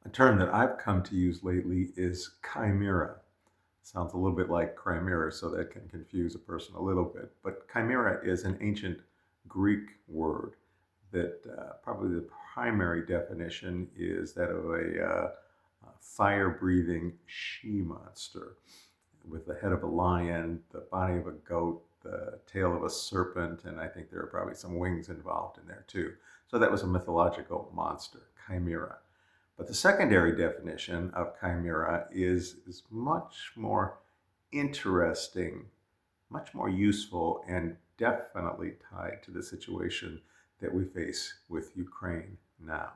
A term that I've come to use lately is chimera. Sounds a little bit like chimera, so that can confuse a person a little bit. But chimera is an ancient Greek word that probably the primary definition is that of a fire-breathing she monster with the head of a lion, the body of a goat, the tail of a serpent, and I think there are probably some wings involved in there too. So that was a mythological monster, chimera. But the secondary definition of chimera is much more interesting, much more useful, and definitely tied to the situation that we face with Ukraine now.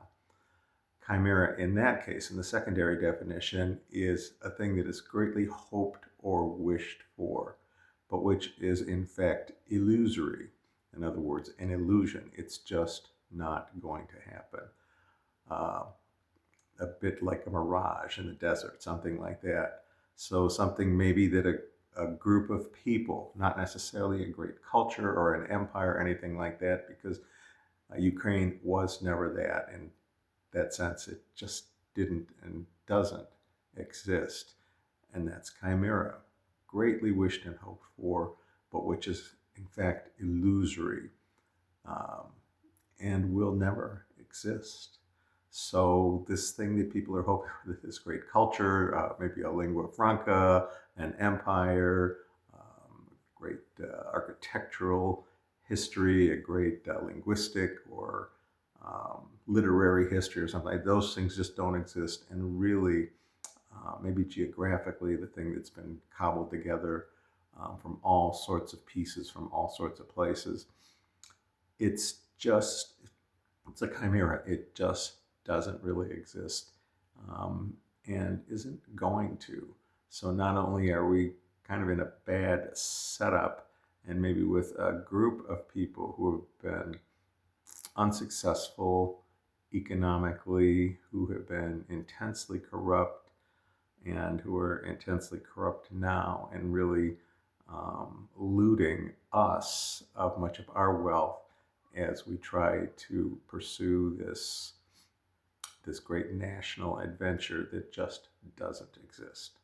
Chimera, in that case, in the secondary definition, is a thing that is greatly hoped or wished for, but which is in fact illusory. In other words, an illusion. It's just not going to happen. Uh, a bit like a mirage in the desert, something like that. So something maybe that a group of people, not necessarily a great culture or an empire or anything like that, because Ukraine was never that. In that sense, it just didn't and doesn't exist. And that's chimera, greatly wished and hoped for, but which is in fact illusory, um, and will never exist. So this thing that people are hoping for, this great culture, maybe a lingua franca, an empire, great architectural history, a great linguistic or literary history or something like those things just don't exist. And really, maybe geographically, the thing that's been cobbled together from all sorts of pieces, from all sorts of places, it's just it's a chimera. It just doesn't really exist, and isn't going to. So not only are we kind of in a bad setup, and maybe with a group of people who have been unsuccessful economically, who have been intensely corrupt, and who are intensely corrupt now, and really looting us of much of our wealth as we try to pursue this great national adventure that just doesn't exist.